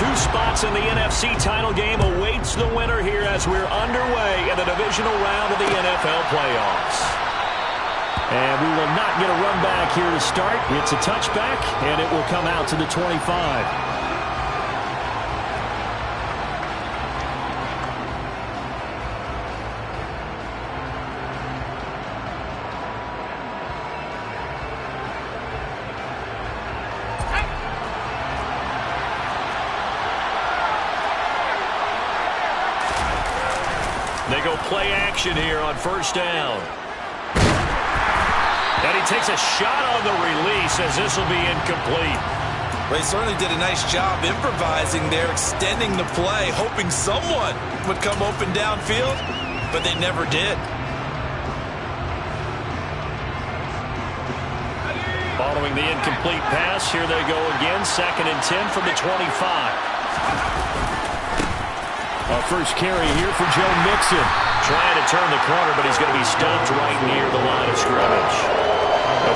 Two spots in the NFC title game awaits the winner here as we're underway in the divisional round of the NFL playoffs. And we will not get a run back here to start. It's a touchback, and it will come out to the 25. They go play action here on first down. And he takes a shot on the release as this will be incomplete. Well, he certainly did a nice job improvising there, extending the play, hoping someone would come open downfield, but they never did. Following the incomplete pass, here they go again, 2nd and 10 from the 25. First carry here for Joe Mixon. Trying to turn the corner, but he's going to be stopped right near the line of scrimmage.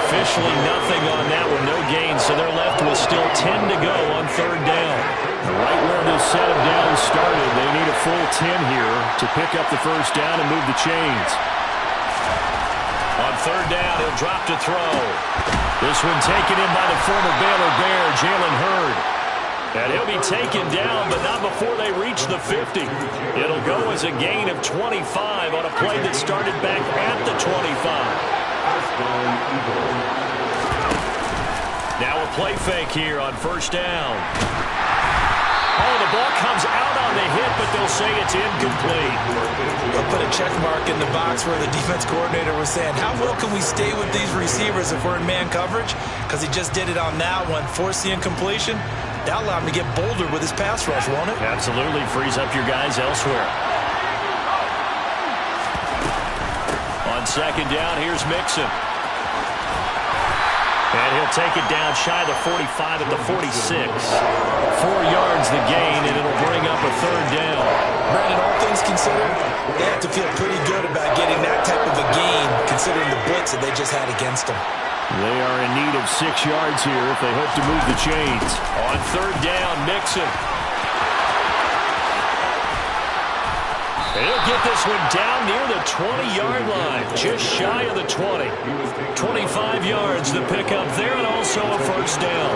Officially nothing on that one, no gain, so they're left with still 10 to go on 3rd down. Right where this set of downs started, they need a full 10 here to pick up the first down and move the chains. On 3rd down, he'll drop to throw. This one taken in by the former Baylor Bear, Jalen Hurd. And he'll be taken down, but not before they reach the 50. It'll go as a gain of 25 on a play that started back at the 25. Now a play fake here on first down. Oh, the ball comes out on the hit, but they'll say it's incomplete. They'll put a check mark in the box where the defense coordinator was saying, how well can we stay with these receivers if we're in man coverage? Because he just did it on that one, forced the incompletion. That'll allow him to get bolder with his pass rush, won't it? Absolutely. Frees up your guys elsewhere. On 2nd down, here's Mixon. And he'll take it down shy of the 45 at the 46. 4 yards the gain, and it'll bring up a 3rd down. Brandon, all things considered, they have to feel pretty good about getting that type of a gain, considering the blitz that they just had against them. They are in need of 6 yards here if they hope to move the chains. On 3rd down, Mixon. He'll get this one down near the 20-yard line, just shy of the 20. 25 yards to pick up there, and also a first down.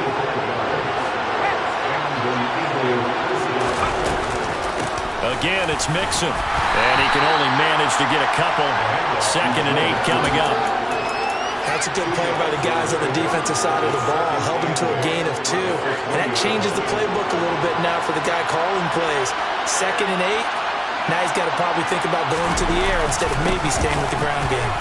Again, it's Mixon, and he can only manage to get a couple. 2nd and 8 coming up. That's a good play by the guys on the defensive side of the ball. Held him to a gain of 2. And that changes the playbook a little bit now for the guy calling plays. 2nd and 8. Now he's got to probably think about going to the air instead of maybe staying with the ground game.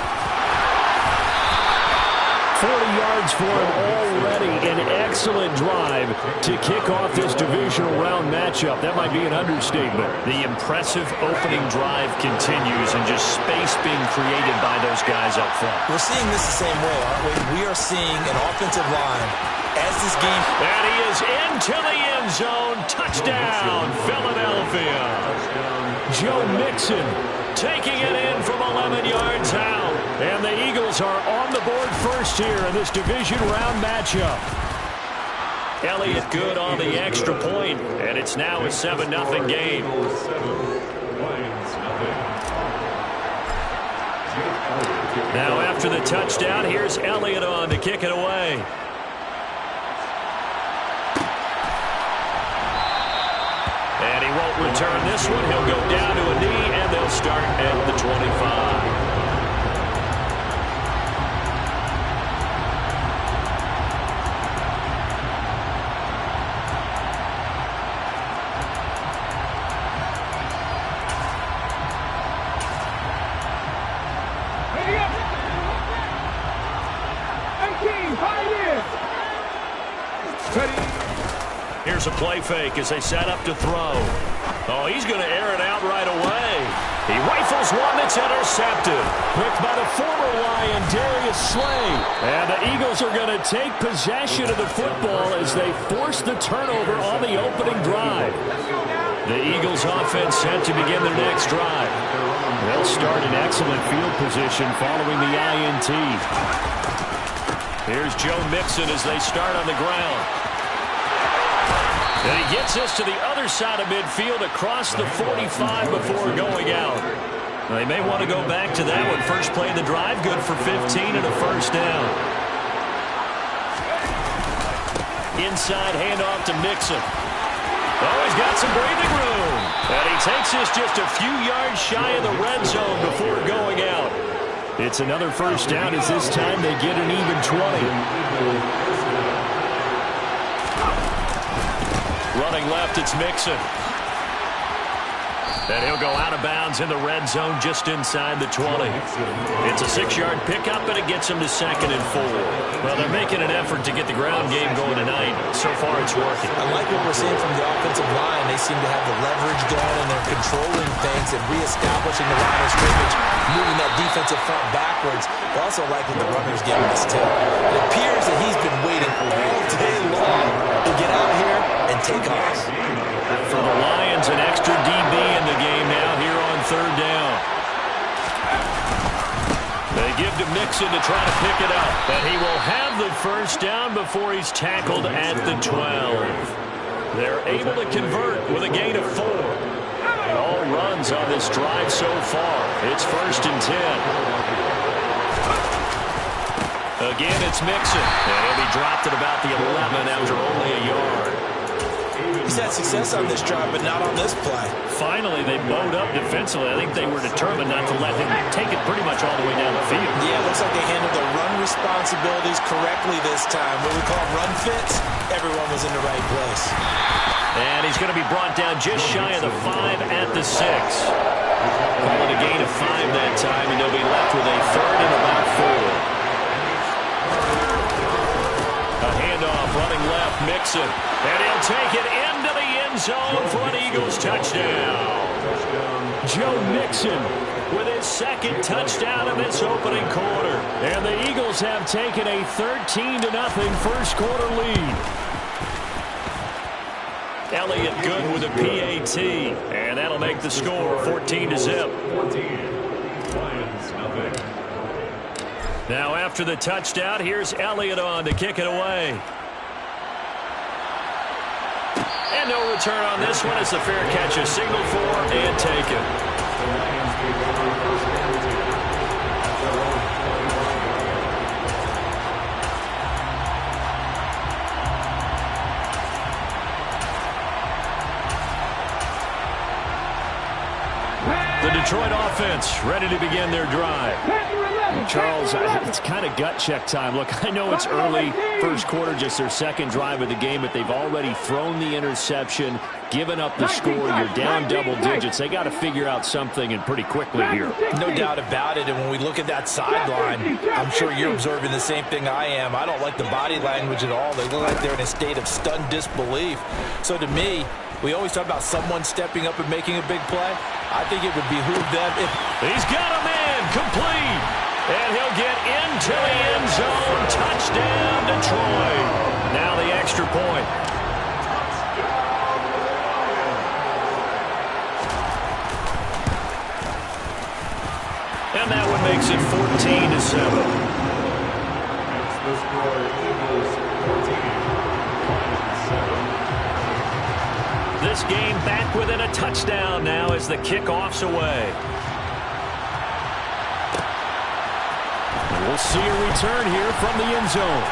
40 yards for him already. An excellent drive to kick off this divisional round matchup. That might be an understatement. The impressive opening drive continues, and just space being created by those guys up front. We're seeing this the same way, aren't we? We are seeing an offensive line as this game. And he is into the end zone. Touchdown, Philadelphia. Joe Mixon taking it in from 11 yards out. And the Eagles are on the board first here in this division round matchup. Elliott good on the extra point, and it's now a 7-0 game. Now after the touchdown, here's Elliott on to kick it away. And he won't return this one. He'll go down to a knee, and they'll start at the 25. Here's a play fake as they set up to throw. Oh, he's going to air it out right away. He rifles one that's intercepted. Picked by the former Lion, Darius Slay. And the Eagles are going to take possession of the football as they force the turnover on the opening drive. The Eagles offense set to begin their next drive. They'll start in excellent field position following the INT. Here's Joe Mixon as they start on the ground. And he gets this to the other side of midfield across the 45 before going out. They may want to go back to that one. First play of the drive, good for 15 and a first down. Inside handoff to Mixon. Oh, he's got some breathing room. And he takes this just a few yards shy of the red zone before going out. It's another first down as this time they get an even 20. Running left, it's Mixon. And he'll go out of bounds in the red zone just inside the 20. It's a 6-yard pickup, and it gets him to 2nd and 4. Well, they're making an effort to get the ground game going tonight. So far, it's working. I like what we're seeing from the offensive line. They seem to have the leverage going, and they're controlling things and reestablishing the line of scrimmage, moving that defensive front backwards. I also like what the runner's giving us, too. It appears that he's been waiting all day long to get out here and take off. For the Lions, an extra DB in the game now here on 3rd down. They give to Mixon to try to pick it up. And he will have the first down before he's tackled at the 12. They're able to convert with a gain of 4. All runs on this drive so far. It's 1st and 10. Again, it's Mixon. And he'll be dropped at about the 11 after only a yard. He's had success on this drive, but not on this play. Finally, they bowed up defensively. I think they were determined not to let him take it pretty much all the way down the field. Yeah, it looks like they handled their run responsibilities correctly this time. What we call run fits, everyone was in the right place. And he's going to be brought down just shy of the 5 at the 6. Call it a gain of 5 that time, and they'll be left with a 3rd and about 4. A handoff, running left, Mixon. And he'll take it into the end zone for an Eagles touchdown. Joe Mixon with his 2nd touchdown in this opening quarter. And the Eagles have taken a 13-0 first quarter lead. Elliott good with a PAT. And that'll make the score 14-0. Now after the touchdown, here's Elliott on to kick it away. And no return on this one as the fair catch is signaled for and taken. The Detroit offense ready to begin their drive. Charles, it's kind of gut check time. Look, I know it's early, first quarter, just their 2nd drive of the game, but they've already thrown the interception, given up the score. You're down double digits. They got to figure out something, and pretty quickly here. No doubt about it, and when we look at that sideline, I'm sure you're observing the same thing I am. I don't like the body language at all. They look like they're in a state of stunned disbelief. So to me, we always talk about someone stepping up and making a big play. I think it would behoove them if... He's got a man complete. And he'll get into the end zone. Touchdown, Detroit. Now the extra point. And that one makes it 14-7. This game back within a touchdown now as the kickoff's away. We'll see a return here from the end zone.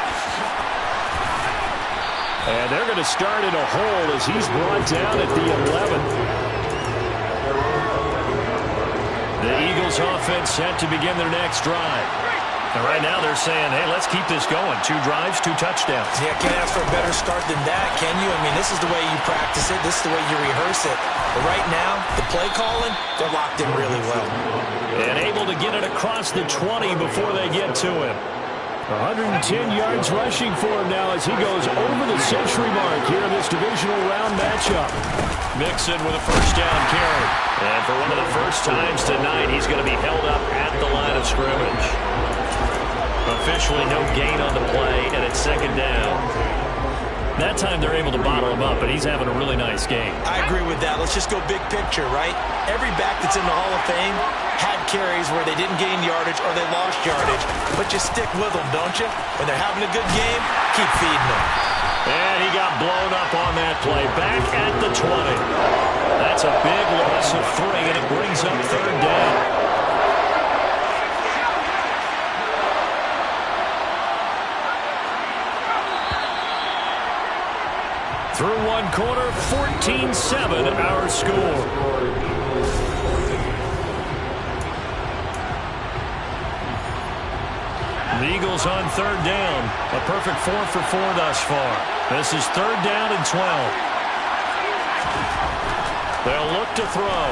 And they're going to start in a hole as he's brought down at the 11. The Eagles offense set to begin their next drive. And right now they're saying, hey, let's keep this going. 2 drives, 2 touchdowns. Yeah, can't ask for a better start than that, can you? I mean, this is the way you practice it. This is the way you rehearse it. But right now, the play calling, they're locked in really well. And able to get it across the 20 before they get to him. 110 yards rushing for him now as he goes over the century mark here in this divisional round matchup. Mixon with a first down carry. And for one of the first times tonight, he's going to be held up at the line of scrimmage. Officially no gain on the play, and it's 2nd down. That time they're able to bottle him up, but he's having a really nice game. I agree with that. Let's just go big picture, right? Every back that's in the Hall of Fame had carries where they didn't gain yardage or they lost yardage. But you stick with them, don't you? When they're having a good game, keep feeding them. And he got blown up on that play. Back at the 20. That's a big loss of 3, and it brings up 3rd down. Through 1 quarter, 14-7 our score. The Eagles on 3rd down. A perfect 4 for 4 thus far. This is 3rd down and 12. They'll look to throw.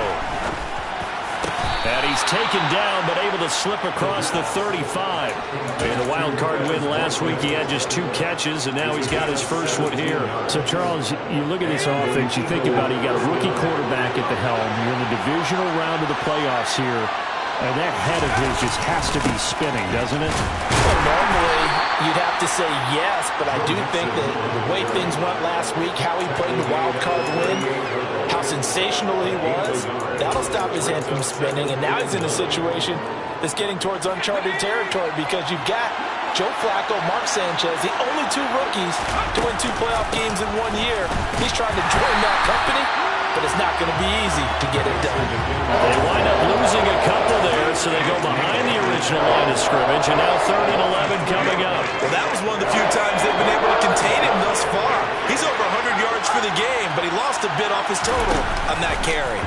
And he's taken down, but able to slip across the 35. In the wild card win last week, he had just 2 catches, and now he's got his first one here. So, Charles, you look at this offense, you think about it, you got a rookie quarterback at the helm. You're in the divisional round of the playoffs here, and that head of his just has to be spinning, doesn't it? Well, normally, you'd have to say yes, but I do think that the way things went last week, how he played the wild card win, how sensational he was, that'll stop his head from spinning. And now he's in a situation that's getting towards uncharted territory because you've got Joe Flacco, Mark Sanchez, the only 2 rookies to win 2 playoff games in 1 year. He's trying to join that company, but it's not going to be easy to get it done. They wind up losing a couple there, so they go behind the original line of scrimmage, and now 3rd and 11 coming up. Well, that was one of the few times they've been able to contain him thus far. He's over 100 yards for the game, but he lost a bit off his total on that carry.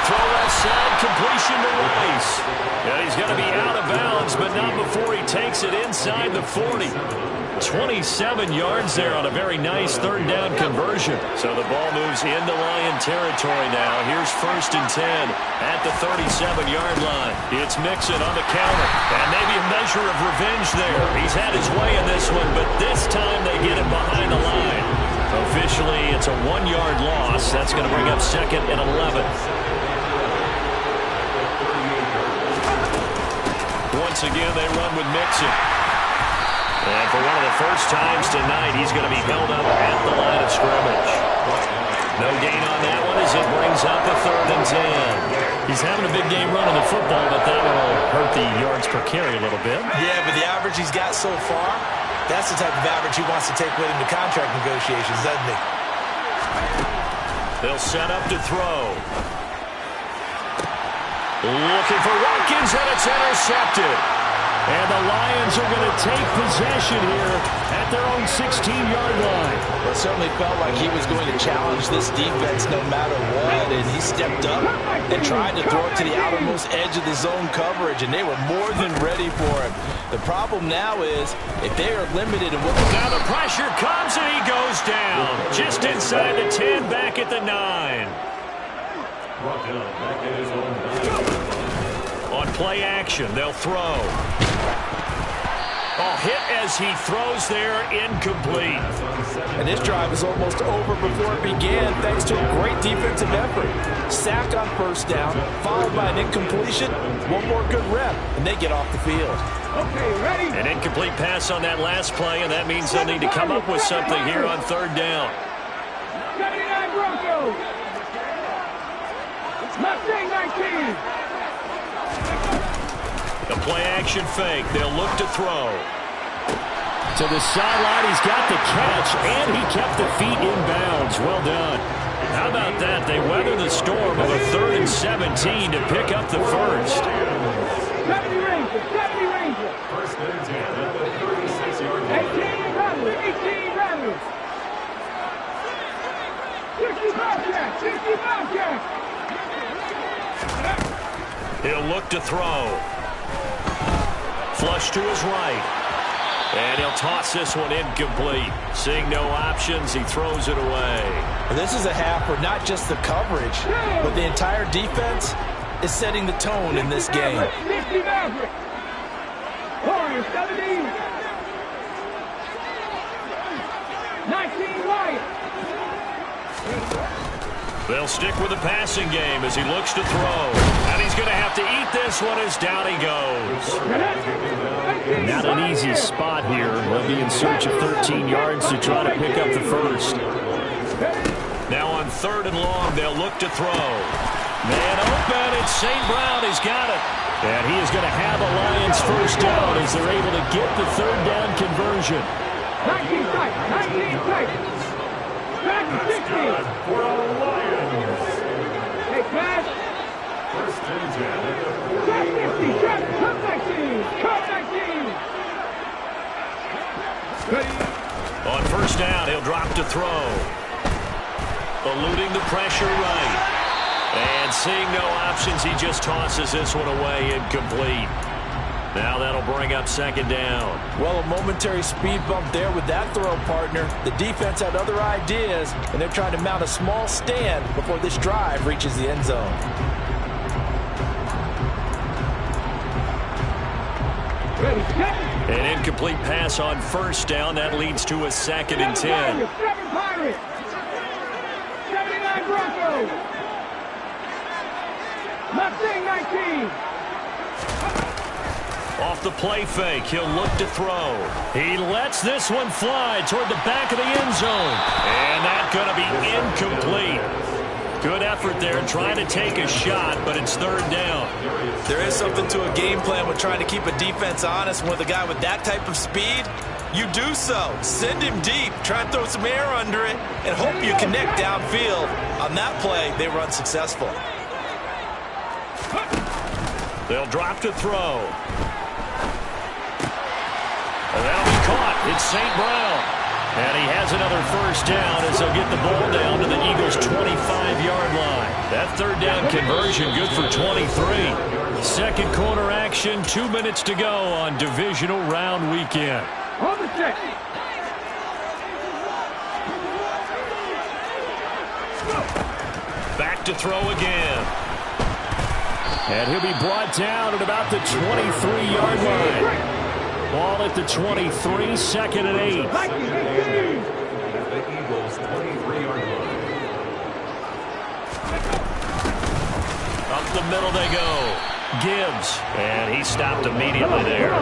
Throw left side, completion to Rice. Yeah, he's going to be out of bounds, but not before he takes it inside the 40. 27 yards there on a very nice 3rd down conversion. So the ball moves into Lion territory now. Here's 1st and 10 at the 37-yard line. It's Mixon on the counter. And maybe a measure of revenge there. He's had his way in this one, but this time they get him behind the line. Officially, it's a 1-yard loss. That's going to bring up 2nd and 11. Once again, they run with Mixon. And for one of the first times tonight, he's going to be held up at the line of scrimmage. No gain on that one as it brings up a 3rd and 10. He's having a big game running the football, but that will hurt the yards per carry a little bit. Yeah, but the average he's got so far, that's the type of average he wants to take with him to contract negotiations, doesn't he? They'll set up to throw. Looking for Watkins, and it's intercepted. And the Lions are going to take possession here at their own 16-yard line. Well, it certainly felt like he was going to challenge this defense no matter what, and he stepped up and tried to throw it to the outermost edge of the zone coverage, and they were more than ready for him. The problem now is if they are limited in what... Now the pressure comes, and he goes down. Just inside the 10, back at the 9. On play action, they'll throw. Oh, hit as he throws there, incomplete. And this drive is almost over before it began thanks to a great defensive effort. Sack on 1st down, followed by an incompletion. One more good rep, and they get off the field. Okay, ready? An incomplete pass on that last play, and that means they'll need to come up with something here on 3rd down. 79 Broncos. Mustang 19. The play-action fake. They'll look to throw. To the sideline, he's got the catch, and he kept the feet in bounds. Well done. How about that? They weather the storm of a 3rd and 17 to pick up the first. 70 Rangers, 70 Rangers. 18 Rattlers, 18 Rattlers. 60 Bobcats, 60 Bobcats. He'll look to throw. Flush to his right. And he'll toss this one incomplete. Seeing no options, he throws it away. This is a half where not just the coverage, but the entire defense is setting the tone in this game. 60 Maverick. Warriors, 17. 19 Lions. They'll stick with the passing game as he looks to throw. And he's going to have to eat this one as down he goes. Not an easy spot here. They'll be in search of 13 yards to try to pick up the first. Now on 3rd and long, they'll look to throw. Man open, it's St. Brown. He's got it. And he is going to have a Lions first down as they're able to get the third down conversion. 19 tight. 19 tight. Back to 60. For the Lions. Hey, pass. First and 10. Trap 50. Trap. Come 19. Come 19. Ready. On first down, he'll drop to throw. Eluding the pressure right. And seeing no options, he just tosses this one away, incomplete. Now that'll bring up second down. Well, a momentary speed bump there with that throw, partner. The defense had other ideas, and they're trying to mount a small stand before this drive reaches the end zone. Ready, set. An incomplete pass on first down. That leads to a second and 10. 7 Pirates. 79 Broncos. Mustang 19. Off the play fake, he'll look to throw. He lets this one fly toward the back of the end zone. And that's going to be incomplete. Good effort there, trying to take a shot, but it's third down. There is something to a game plan with trying to keep a defense honest. With a guy with that type of speed, you do so. Send him deep, try and throw some air under it, and hope you connect downfield. On that play, they were unsuccessful. They'll drop to throw. And that'll be caught. It's St. Brown. And he has another first down as they'll get the ball down to the Eagles' 25-yard line. That third down conversion good for 23. Second quarter action, 2 minutes to go on divisional round weekend. On the check. Back to throw again. And he'll be brought down at about the 23-yard line. Ball at the 23, second and 8. Like the Eagles' 23-yard line. Up the middle they go. Gibbs. And he stopped immediately there.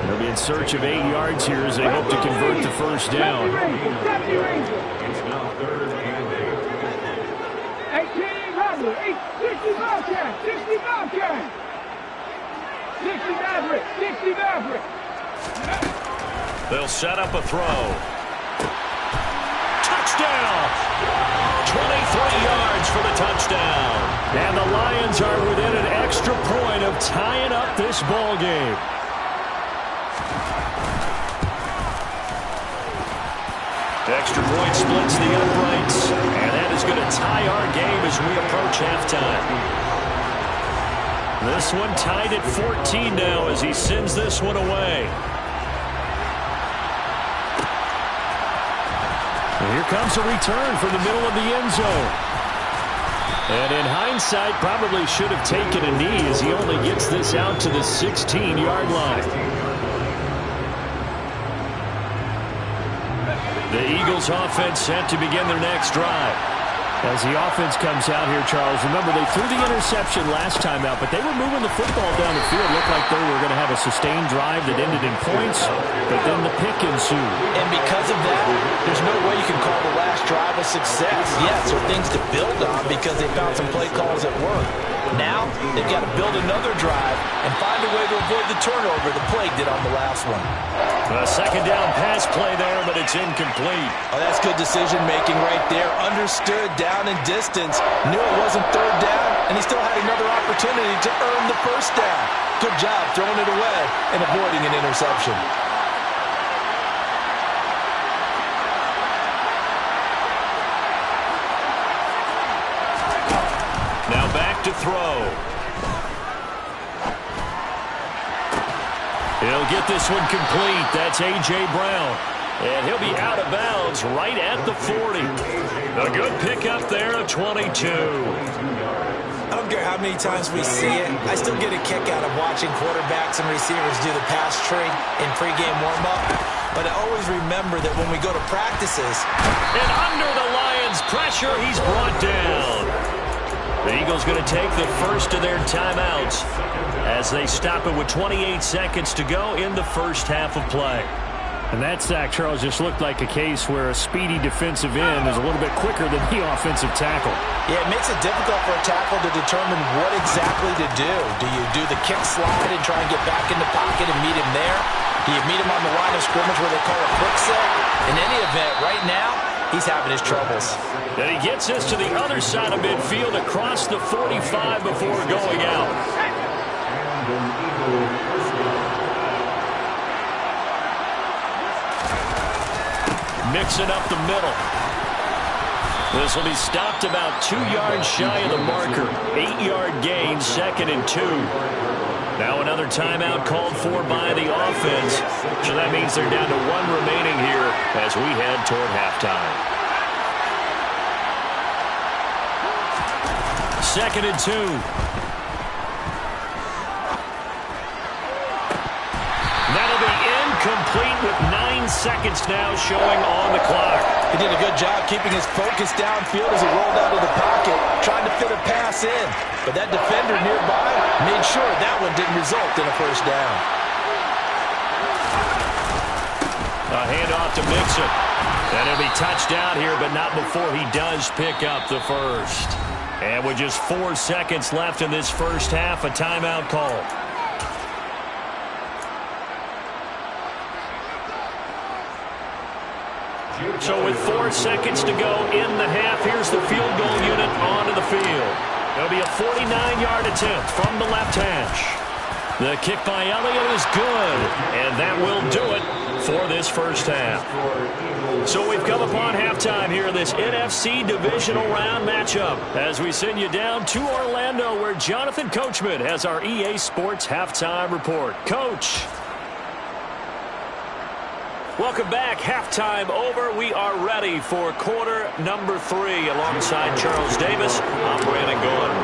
They'll be in search of 8 yards here as they hope to convert the first down. It's now third and 8. 18 Robert, 60 Bobcat, 60 Bobcat. 60 Maverick, 60 Maverick. They'll set up a throw. Touchdown! 23 yards for the touchdown. And the Lions are within an extra point of tying up this ball game. Extra point splits the uprights, and that is going to tie our game as we approach halftime. This one tied at 14 now as he sends this one away. And here comes a return from the middle of the end zone. And in hindsight, probably should have taken a knee as he only gets this out to the 16-yard line. The Eagles offense set to begin their next drive. As the offense comes out here, Charles, remember they threw the interception last time out, but they were moving the football down the field. Looked like they were going to have a sustained drive that ended in points, but then the pick ensued. And because of that, there's no way you can call the last drive a success. Yes, there are things to build on because they found some play calls that work. Now, they've got to build another drive and find a way to avoid the turnover the Plague did on the last one. A second down pass play there, but it's incomplete. Oh, that's good decision-making right there. Understood down and distance. Knew it wasn't third down, and he still had another opportunity to earn the first down. Good job throwing it away and avoiding an interception. Now back to throw. He'll get this one complete. That's A.J. Brown. And he'll be out of bounds right at the 40. A good pickup there of 22. I don't care how many times we see it. I still get a kick out of watching quarterbacks and receivers do the pass tree in pregame warm-up. But I always remember that when we go to practices. And under the Lions' pressure, he's brought down. The Eagles going to take the first of their timeouts as they stop it with 28 seconds to go in the first half of play. And that sack, Charles, just looked like a case where a speedy defensive end is a little bit quicker than the offensive tackle. Yeah, it makes it difficult for a tackle to determine what exactly to do. Do you do the kick slide and try and get back in the pocket and meet him there? Do you meet him on the line of scrimmage where they call a quick set? In any event, right now, he's having his troubles. And he gets us to the other side of midfield across the 45 before going out. Mixing up the middle. This will be stopped about 2 yards shy of the marker. 8-yard gain, 2nd and 2. Now another timeout called for by the offense. So that means they're down to 1 remaining here as we head toward halftime. 2nd and 2. That'll be incomplete with 9 seconds now showing on the clock. He did a good job keeping his focus downfield as he rolled out of the pocket, trying to fit a pass in. But that defender nearby made sure that one didn't result in a first down. A handoff to Mixon. And he'll be touched down here, but not before he does pick up the first. And with just 4 seconds left in this first half, a timeout call. So with 4 seconds to go in the half, here's the field goal unit onto the field. It'll be a 49-yard attempt from the left hash. The kick by Elliott is good, and that will do it for this first half. So we've come upon halftime here in this NFC divisional round matchup as we send you down to Orlando where Jonathan Coachman has our EA Sports halftime report. Coach. Welcome back. Halftime over. We are ready for quarter number 3 alongside Charles Davis. I'm Brandon Gordon.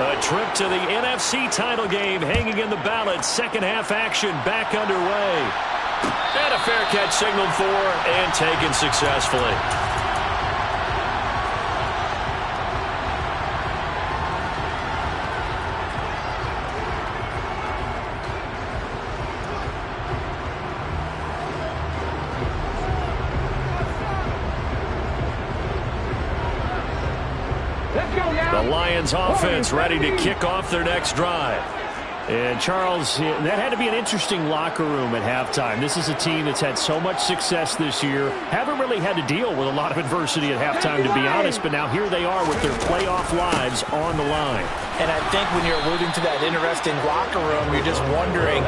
A trip to the NFC title game hanging in the balance. Second half action back underway. And a fair catch signaled for and taken successfully. The Lions offense ready to kick off their next drive. And, Charles, that had to be an interesting locker room at halftime. This is a team that's had so much success this year. Haven't really had to deal with a lot of adversity at halftime, to be honest. But now here they are with their playoff lives on the line. And I think when you're alluding to that interesting locker room, you're just wondering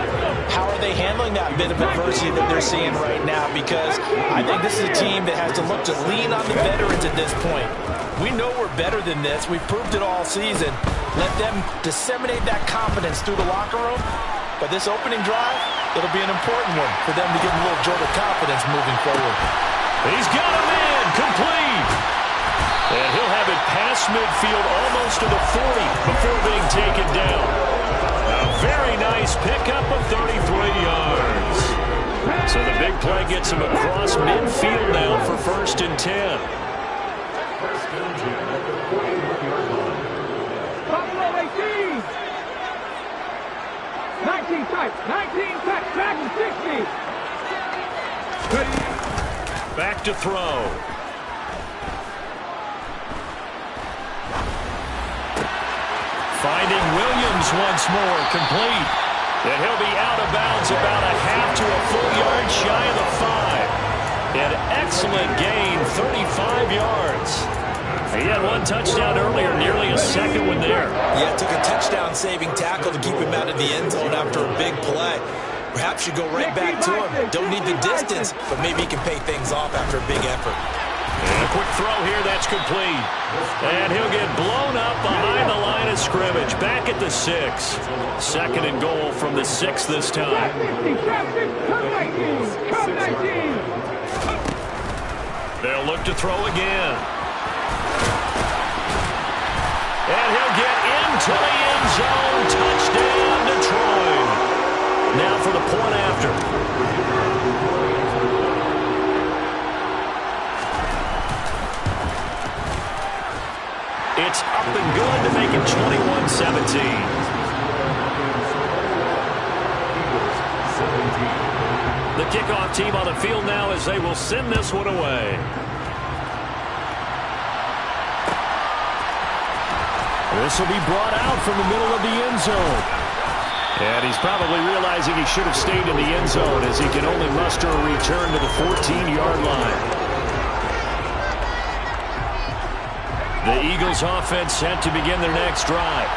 how are they handling that bit of adversity that they're seeing right now, because I think this is a team that has to look to lean on the veterans at this point. We know we're better than this. We've proved it all season. Let them disseminate that confidence through the locker room. But this opening drive, it'll be an important one for them to get a little jolt of confidence moving forward. He's got a man complete. And he'll have it past midfield almost to the 40 before being taken down. A very nice pickup of 33 yards. So the big play gets him across midfield now for 1st and 10. Buffalo 18. 19 tight. 19 tight. Back to 60. Back to throw. Finding Williams once more, complete. And he'll be out of bounds about a half to a full yard shy of the 5. An excellent gain, 35 yards. He had 1 touchdown earlier, nearly a second one there. Yeah, it took a touchdown-saving tackle to keep him out of the end zone after a big play. Perhaps you go right back to him. Don't need the distance, but maybe he can pay things off after a big effort. And a quick throw here, that's complete. And he'll get blown up behind the line of scrimmage. Back at the 6. 2nd and goal from the 6 this time. They'll look to throw again. And he'll get into the end zone. Touchdown, Detroit. Now for the point after. It's up and good to make it 21-17. The kickoff team on the field now as they will send this one away. This will be brought out from the middle of the end zone. And he's probably realizing he should have stayed in the end zone as he can only muster a return to the 14-yard line. The Eagles offense set to begin their next drive.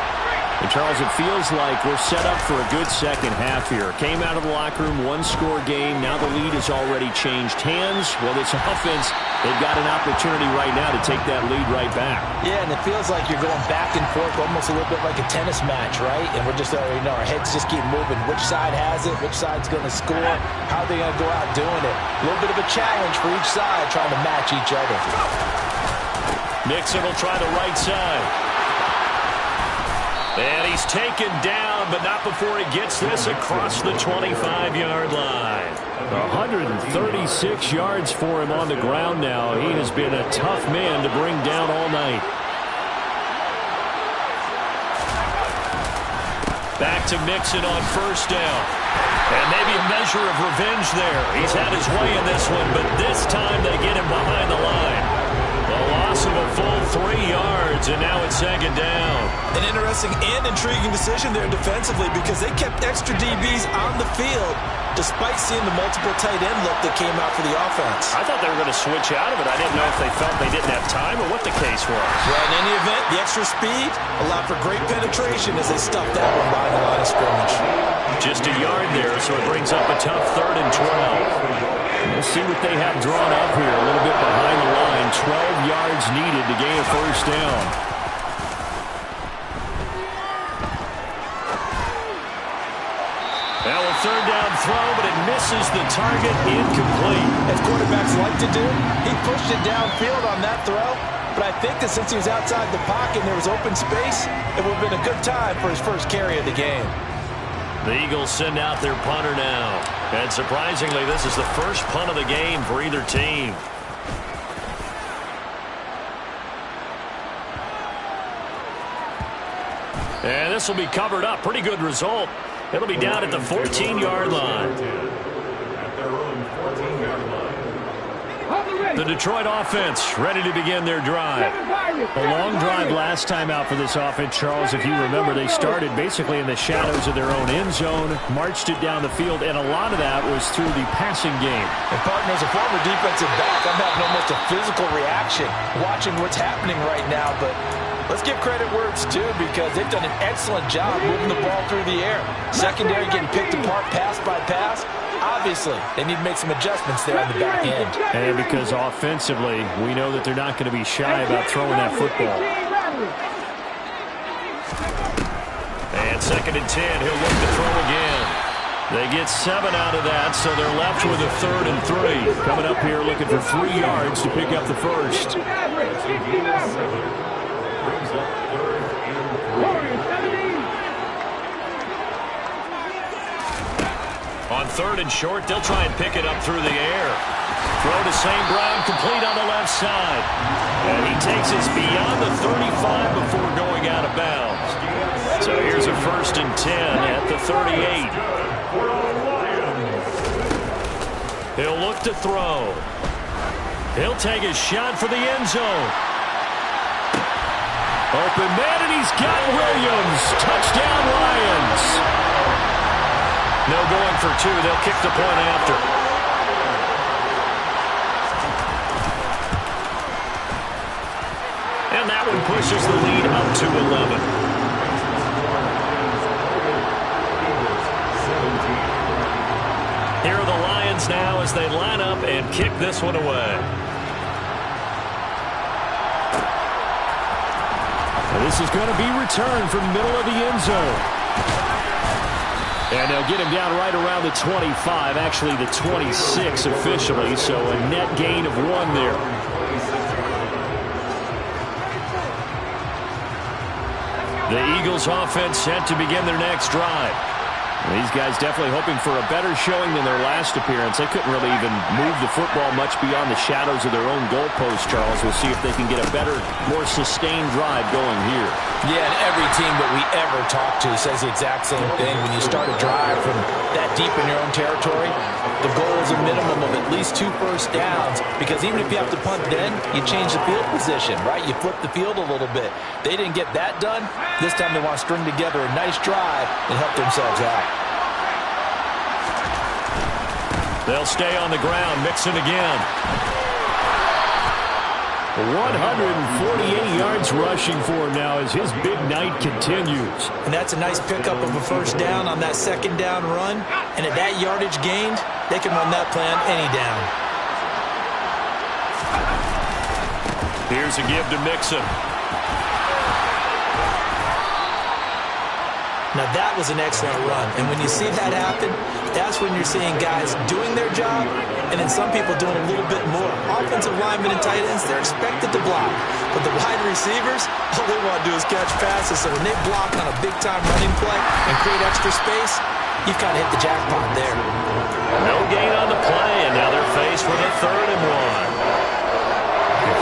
And Charles, it feels like we're set up for a good second half here. Came out of the locker room, one-score game. Now the lead has already changed hands. Well, this offense, they've got an opportunity right now to take that lead right back. Yeah, and it feels like you're going back and forth almost a little bit like a tennis match, right? And we're just already know our heads just keep moving. Which side has it? Which side's going to score? How are they going to go out doing it? A little bit of a challenge for each side trying to match each other. Mixon will try the right side. And he's taken down, but not before he gets this across the 25-yard line. 136 yards for him on the ground now. He has been a tough man to bring down all night. Back to Mixon on first down. And maybe a measure of revenge there. He's had his way in this one, but this time they get him behind the line. A loss of a full 3 yards, and now it's second down. An interesting and intriguing decision there defensively because they kept extra DBs on the field despite seeing the multiple tight end look that came out for the offense. I thought they were going to switch out of it. I didn't know if they felt they didn't have time or what the case was. Well, in any event, the extra speed allowed for great penetration as they stuffed that one behind the line of scrimmage. Just a yard there, so it brings up a tough 3rd and 12. We'll see what they have drawn up here. A little bit behind the line. 12 yards needed to gain a first down. Now a 3rd down throw, but it misses the target. Incomplete. As quarterbacks like to do, he pushed it downfield on that throw. But I think that since he was outside the pocket and there was open space, it would have been a good time for his first carry of the game. The Eagles send out their punter now. And surprisingly, this is the first punt of the game for either team. And this will be covered up. Pretty good result. It'll be down at the 14-yard line. The Detroit offense ready to begin their drive. A long drive last time out for this offense, Charles. If you remember, they started basically in the shadows of their own end zone, marched it down the field, and a lot of that was through the passing game. And partner, as a former defensive back, I'm having almost a physical reaction watching what's happening right now. But let's give credit where it's due because they've done an excellent job moving the ball through the air. Secondary getting picked apart pass by pass. Obviously, they need to make some adjustments there on the back end. And because offensively, we know that they're not going to be shy about throwing that football. And 2nd and 10, he'll look to throw again. They get 7 out of that, so they're left with a 3rd and 3. Coming up here looking for 3 yards to pick up the first. On 3rd and short, they'll try and pick it up through the air. Throw to St. Brown, complete on the left side. And he takes us beyond the 35 before going out of bounds. So here's a 1st and 10 at the 38. He'll look to throw. He'll take a shot for the end zone. Open man, and he's got Williams. Touchdown, Lions. No going for 2. They'll kick the point after. And that one pushes the lead up to 11. Here are the Lions now as they line up and kick this one away. And this is going to be returned from the middle of the end zone. And they'll get him down right around the 25, actually the 26 officially, so a net gain of 1 there. The Eagles offense set to begin their next drive. These guys definitely hoping for a better showing than their last appearance. They couldn't really even move the football much beyond the shadows of their own goalpost, Charles. We'll see if they can get a better, more sustained drive going here. Yeah, and every team that we ever talk to says the exact same thing. When you start a drive from that deep in your own territory, The goal is a minimum of at least 2 first downs, because even if you have to punt then, you change the field position, right? You flip the field a little bit. They didn't get that done. This time they want to string together a nice drive and help themselves out. They'll stay on the ground. Mixon again. 148 yards rushing for him now as his big night continues. And that's a nice pickup of a first down on that second down run. And at that yardage gained, they can run that play on any down. Here's a give to Mixon. Now that was an excellent run. And when you see that happen, that's when you're seeing guys doing their job and then some people doing a little bit more. Offensive linemen and tight ends, they're expected to block. But the wide receivers, all they want to do is catch passes. So when they block on a big-time running play and create extra space, you've kind of hit the jackpot there. No gain on the play, and now they're faced with a 3rd and 1.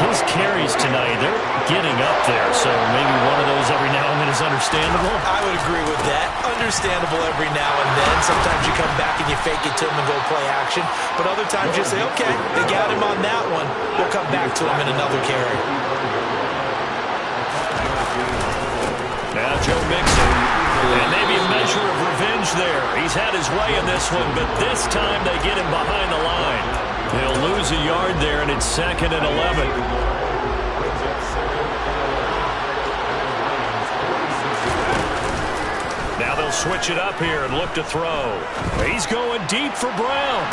His carries tonight, they're getting up there, so maybe one of those every now and then is understandable. I would agree with that. Understandable every now and then. Sometimes you come back and you fake it to him and go play action. But other times you say, okay, they got him on that one. We'll come back to him in another carry. Now Joe Mixon. And maybe a measure of revenge there. He's had his way in this one, but this time they get him behind the line. They'll lose a yard there, and it's 2nd and 11. Now they'll switch it up here and look to throw. He's going deep for Brown.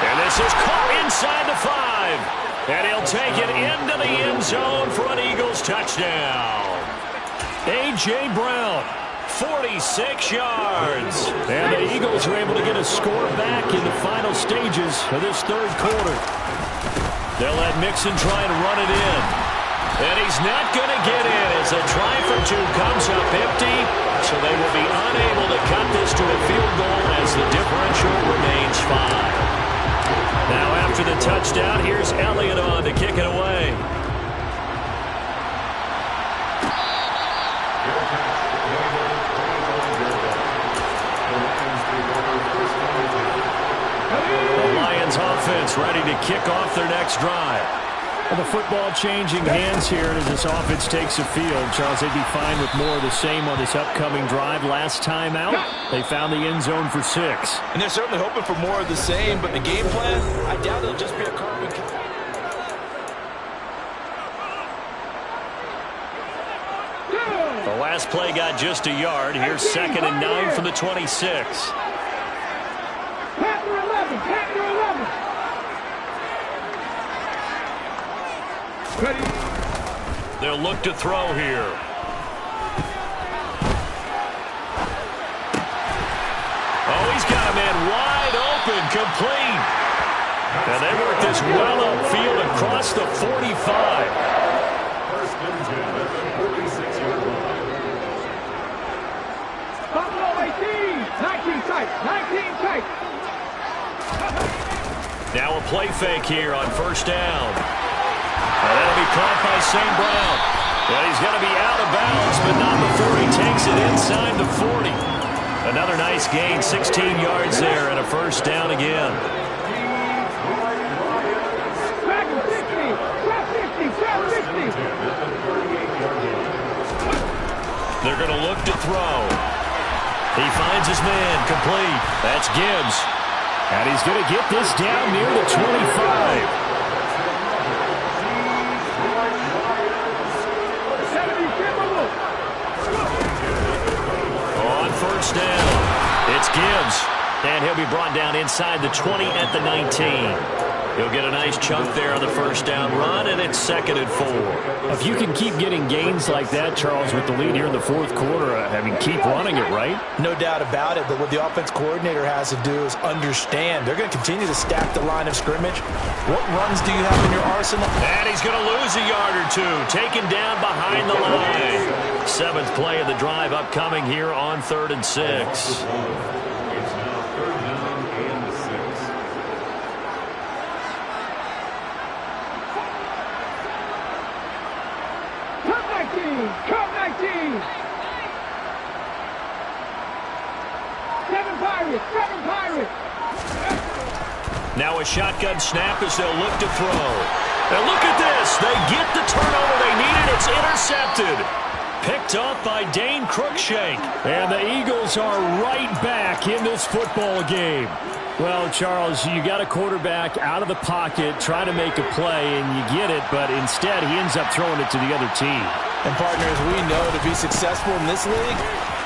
And this is caught inside the 5. And he'll take it into the end zone for an Eagles touchdown. A.J. Brown, 46 yards. And the Eagles are able to get a score back in the final stages of this 3rd quarter. They'll let Mixon try and run it in. And he's not going to get in as a try for 2 comes up empty. So they will be unable to cut this to a field goal as the differential remains 5. Now after the touchdown, here's Elliott on to kick it away. Offense ready to kick off their next drive. Well, the football changing hands here as this offense takes the field. Charles, they'd be fine with more of the same on this upcoming drive. Last time out, they found the end zone for 6. And they're certainly hoping for more of the same, but the game plan, I doubt it'll just be a carbon. The last play got just a yard. Here's 2nd and 9 from the 26. Panther 11, Panther 11. Ready. They'll look to throw here. Oh, he's got a man wide open, complete. And they work this well upfield across the 45. First and 10 at the 46-yard line. Buffalo 18, 19 tight, 19 tight. Now a play fake here on 1st down. And that'll be caught by St. Brown. And he's going to be out of bounds, but not before he takes it inside the 40. Another nice gain, 16 yards there, and a 1st down again. Back 60, 50, 50. They're going to look to throw. He finds his man, complete. That's Gibbs. And he's going to get this down near the 25. On 1st down, it's Gibbs. And he'll be brought down inside the 20 at the 19. He'll get a nice chunk there on the 1st down run, and it's 2nd and 4. If you can keep getting gains like that, Charles, with the lead here in the 4th quarter, I mean, keep running it, right? No doubt about it, but what the offense coordinator has to do is understand. They're going to continue to stack the line of scrimmage. What runs do you have in your arsenal? And he's going to lose a yard or 2, taken down behind the line. 7th play of the drive upcoming here on 3rd and 6. Come 19! 7 Pirates! 7 Pirates! Now a shotgun snap as they'll look to throw. And look at this. They get the turnover they needed. It's intercepted. Picked off by Dane Cruikshank. And the Eagles are right back in this football game. Well, Charles, you got a quarterback out of the pocket trying to make a play, and you get it, but instead he ends up throwing it to the other team. And, partners, we know to be successful in this league,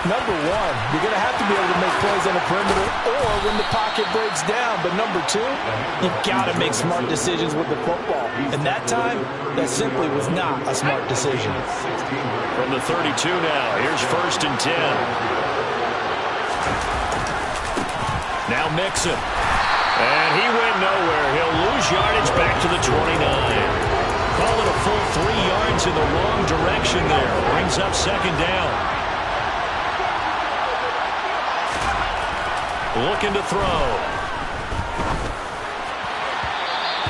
number one, you're going to have to be able to make plays on the perimeter or when the pocket breaks down. But number two, you've got to make smart decisions with the football. And that time, that simply was not a smart decision. From the 32 now, here's 1st and 10. Now Mixon. And he went nowhere. He'll lose yardage back to the 29. Call it a full 3 yards in the wrong direction there. Brings up 2nd down. Looking to throw.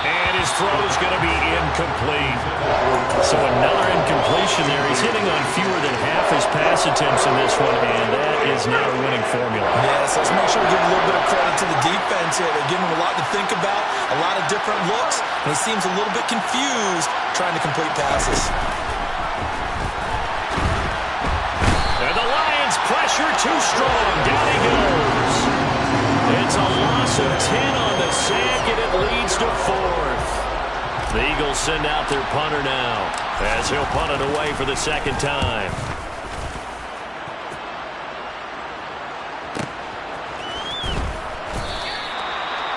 And his throw is going to be incomplete. So another incompletion there. He's hitting on fewer than half his pass attempts in this one, and that is not a winning formula. Yes, let's make sure we give a little bit of credit to the defense here. They're giving him a lot to think about, a lot of different looks, and he seems a little bit confused trying to complete passes. And the Lions pressure too strong. Down he goes. It's a loss of 10 on the sack, and it leads to 4th. The Eagles send out their punter now as he'll punt it away for the 2nd time.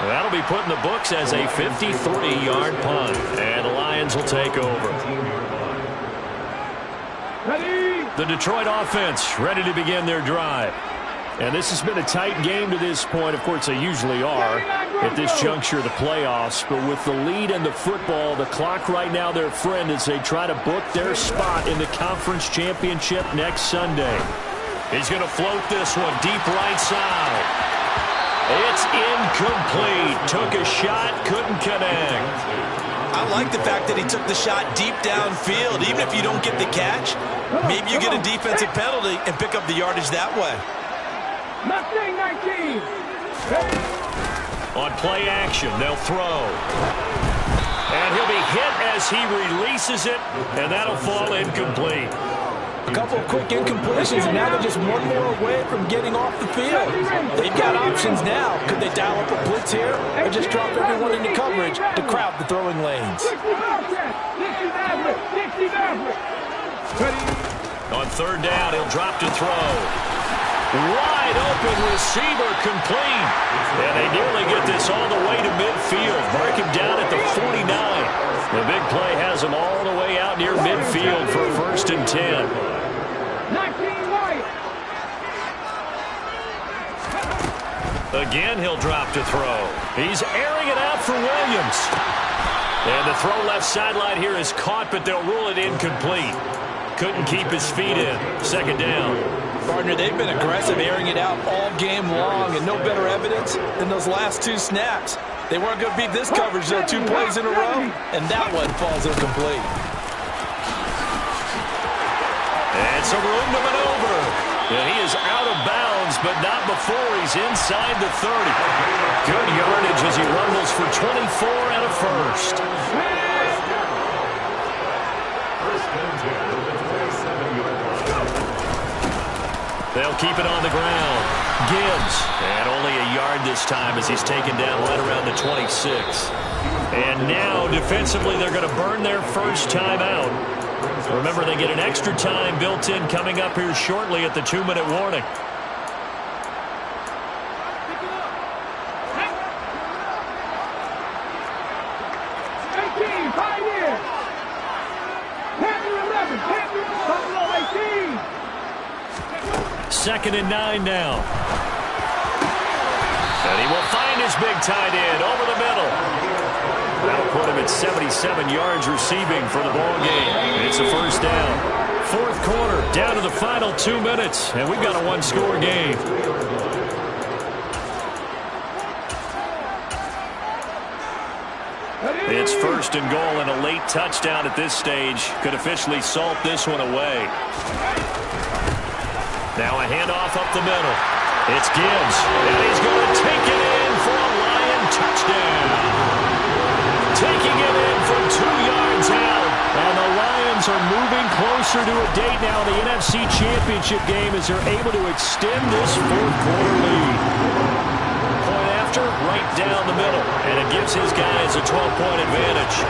That'll be put in the books as a 53-yard punt, and the Lions will take over. Ready? The Detroit offense ready to begin their drive. And this has been a tight game to this point. Of course, they usually are at this juncture of the playoffs. But with the lead and the football, the clock right now their friend as they try to book their spot in the conference championship next Sunday. He's going to float this one deep right side. It's incomplete. Took a shot, couldn't connect. I like the fact that he took the shot deep downfield. Even if you don't get the catch, maybe you get a defensive penalty and pick up the yardage that way. Mustang 19. On play action, they'll throw. And he'll be hit as he releases it, and that'll fall incomplete. A couple of quick incompletions, and now they're just one more away from getting off the field. They've got options now. Could they dial up a blitz here or just drop everyone into coverage to crowd the throwing lanes? 60 average. 60 average. Ready? On 3rd down, he'll drop to throw. Wide open receiver complete. And they nearly get this all the way to midfield. Mark him down at the 49. The big play has him all the way out near midfield for 1st and 10. 19 White. Again, he'll drop to throw. He's airing it out for Williams. And the throw left sideline here is caught, but they'll rule it incomplete. Couldn't keep his feet in. 2nd down. Partner, they've been aggressive, airing it out all game long, and no better evidence than those last 2 snaps. They weren't going to beat this coverage, though, 2 plays in a row, and that one falls incomplete. And some room to maneuver. And he is out of bounds, but not before he's inside the 30. Good yardage as he rumbles for 24 and a first. They'll keep it on the ground. Gibbs. And only a yard this time as he's taken down right around the 26. And now, defensively, they're going to burn their first time out. Remember, they get an extra time built in coming up here shortly at the 2-minute warning. Second and 9 now. And he will find his big tight end over the middle. That'll put him at 77 yards receiving for the ball game. It's a 1st down. 4th quarter, down to the final 2 minutes, and we've got a 1-score game. It's 1st and goal, and a late touchdown at this stage could officially salt this one away. Now a handoff up the middle. It's Gibbs, and he's going to take it in for a Lion touchdown. moving closer to a date now in the NFC Championship game as they're able to extend this fourth-quarter lead. Point after, right down the middle, and it gives his guys a 12-point advantage.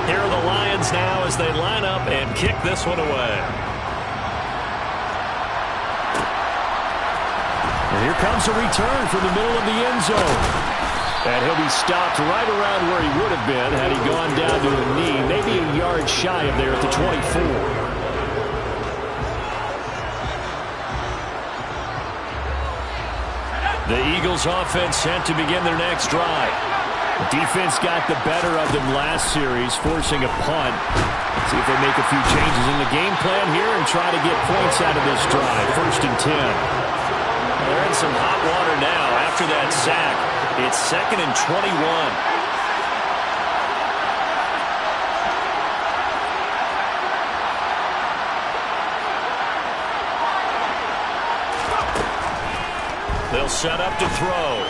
Here are the Lions now as they line up and kick this one away. And here comes a return from the middle of the end zone. And he'll be stopped right around where he would have been had he gone down to a knee, maybe a yard shy of there at the 24. The Eagles offense sent to begin their next drive. Defense got the better of them last series, forcing a punt. See if they make a few changes in the game plan here and try to get points out of this drive. 1st and 10. They're in some hot water now after that sack. It's 2nd and 21. They'll set up to throw.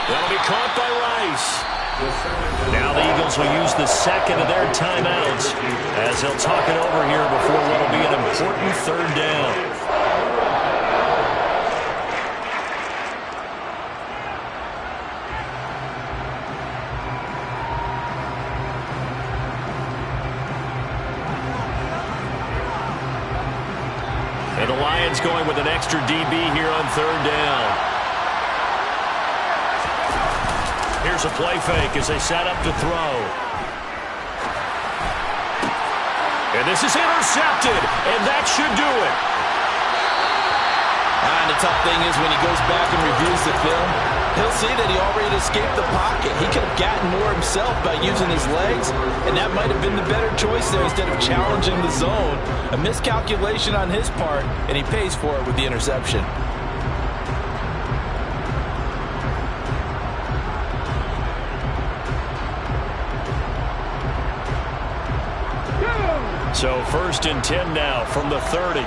That'll be caught by Rice. Now the Eagles will use the second of their timeouts as they'll talk it over here before what will be an important 3rd down. And the Lions going with an extra DB here on 3rd down. Here's a play fake as they set up to throw. And this is intercepted, and that should do it. And the tough thing is when he goes back and reviews the film, he'll see that he already escaped the pocket. He could have gotten more himself by using his legs, and that might have been the better choice there instead of challenging the zone. A miscalculation on his part, and he pays for it with the interception. So 1st and 10 now from the 30.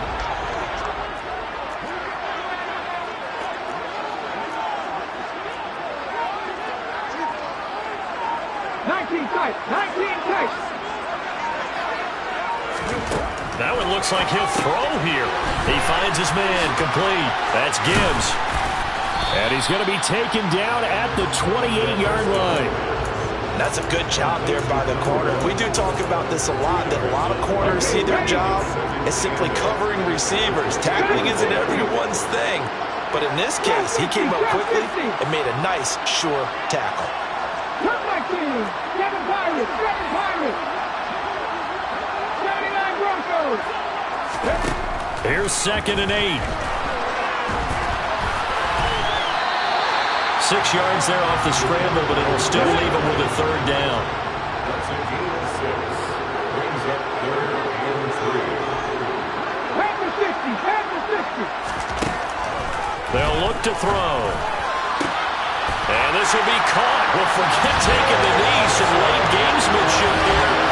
That one looks like he'll throw here. He finds his man complete. That's Gibbs. And he's going to be taken down at the 28-yard line. That's a good job there by the corner. We do talk about this a lot, that a lot of corners see their job as simply covering receivers. Tackling isn't everyone's thing. But in this case, he came up quickly and made a nice, sure tackle. Come back to you. 7 Pirates. 7 Pirates. 79 Broncos. Here's 2nd and 8. 6 yards there off the scramble, but it'll still leave him with a 3rd down. That's a gain of 6. Brings up 3rd and 3. Panther 60. Panther 60. They'll look to throw. And this will be caught. Well, forget taking the knee. Some late gamesmanship here.